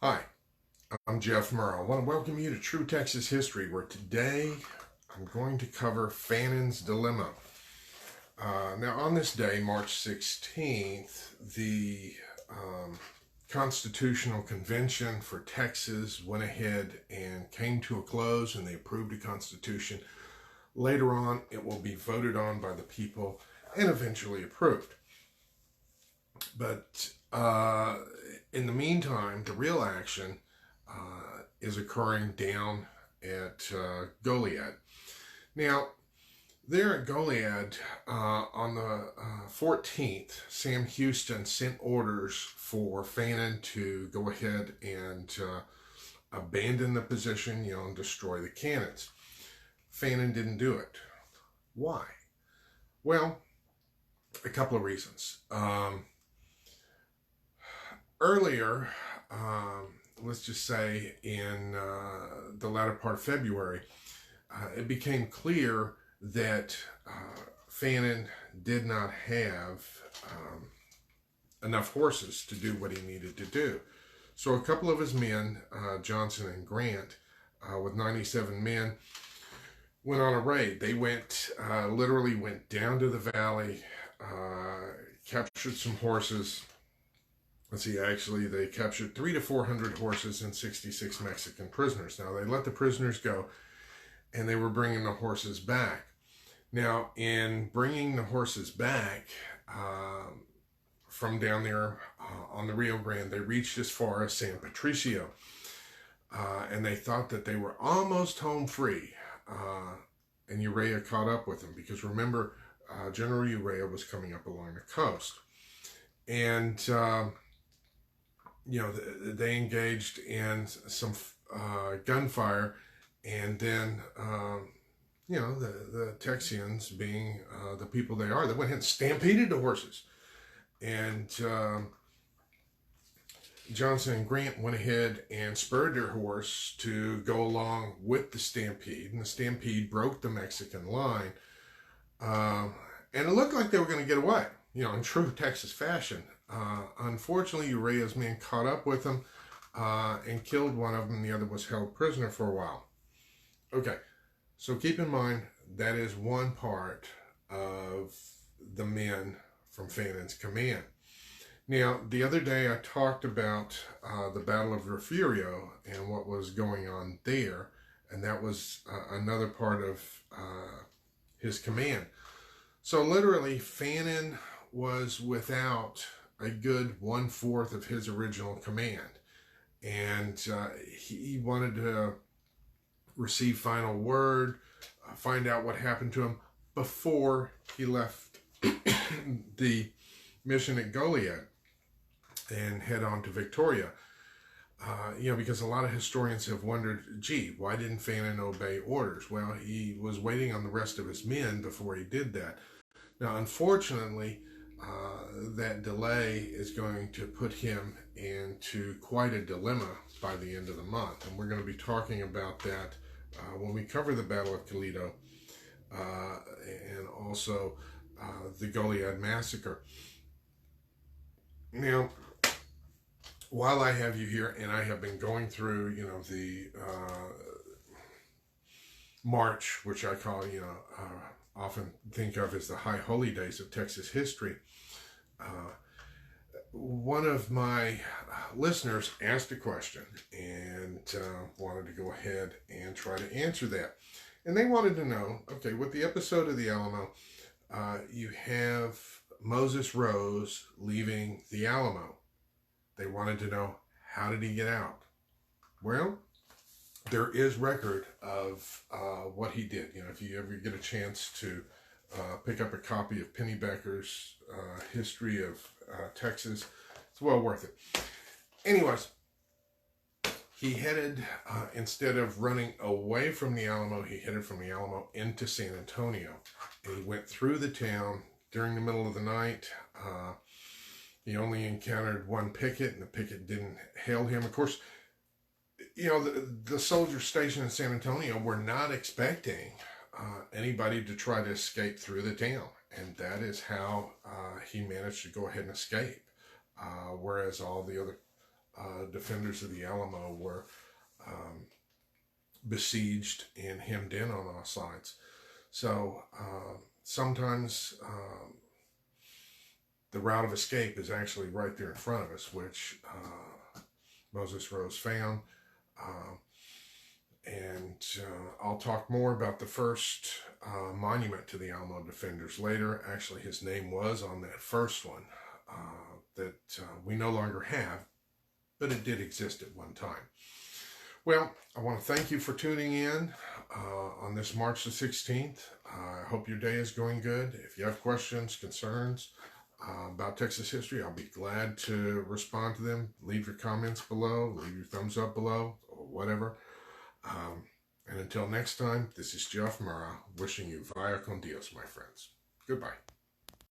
Hi, I'm Jeff Murrow. I want to welcome you to True Texas History, where today I'm going to cover Fannin's Dilemma. Now, on this day, March 16th, the Constitutional Convention for Texas went ahead and came to a close, and they approved a constitution. Later on, it will be voted on by the people and eventually approved. But in the meantime, the real action is occurring down at Goliad. Now, there at Goliad, on the 14th, Sam Houston sent orders for Fannin to go ahead and abandon the position, and destroy the cannons. Fannin didn't do it. Why? Well, a couple of reasons. Earlier, let's just say in the latter part of February, it became clear that Fannin did not have enough horses to do what he needed to do. So a couple of his men, Johnson and Grant, with 97 men, went on a raid. They literally went down to the valley, captured some horses. Let's see, actually, they captured 300 to 400 horses and 66 Mexican prisoners. Now, they let the prisoners go, and they were bringing the horses back. Now, in bringing the horses back from down there on the Rio Grande, they reached as far as San Patricio, and they thought that they were almost home free, and Urrea caught up with them, because remember, General Urrea was coming up along the coast, and they engaged in some gunfire, and then, the Texians, being the people they are, they went ahead and stampeded the horses. And Johnson and Grant went ahead and spurred their horse to go along with the stampede, and the stampede broke the Mexican line. And it looked like they were going to get away, in true Texas fashion. Unfortunately, Urrea's men caught up with them and killed one of them. The other was held prisoner for a while. Okay, so keep in mind that is one part of the men from Fannin's command. Now, the other day I talked about the Battle of Refugio and what was going on there, and that was another part of his command. So literally, Fannin was without a good 1/4 of his original command, and he wanted to receive final word, find out what happened to him before he left the mission at Goliad and head on to Victoria. Because a lot of historians have wondered, gee, why didn't Fannin obey orders? Well, he was waiting on the rest of his men before he did that. Now, unfortunately, that delay is going to put him into quite a dilemma by the end of the month. And we're going to be talking about that when we cover the Battle of Toledo and also the Goliad Massacre. Now, while I have you here, and I have been going through, the March, which I call, often think of as the high holy days of Texas history, one of my listeners asked a question and wanted to go ahead and try to answer that. And they wanted to know, okay, with the episode of the Alamo, you have Moses Rose leaving the Alamo. They wanted to know, how did he get out? Well, there is record of what he did. If you ever get a chance to pick up a copy of Pennybecker's History of Texas, it's well worth it. Anyways, he headed, instead of running away from the Alamo, he headed from the Alamo into San Antonio. And he went through the town during the middle of the night. He only encountered one picket, and the picket didn't hail him. Of course, the soldiers stationed in San Antonio were not expecting anybody to try to escape through the town. And that is how he managed to go ahead and escape. Whereas all the other defenders of the Alamo were besieged and hemmed in on all sides. So sometimes the route of escape is actually right there in front of us, which Moses Rose found. And I'll talk more about the first monument to the Alamo defenders later. Actually, his name was on that first one that we no longer have, but it did exist at one time. Well, I want to thank you for tuning in on this March the 16th. I hope your day is going good. If you have questions, concerns about Texas history, I'll be glad to respond to them. Leave your comments below, leave your thumbs up below, or whatever. And until next time, this is Jeff Murrah wishing you vaya con Dios, my friends. Goodbye.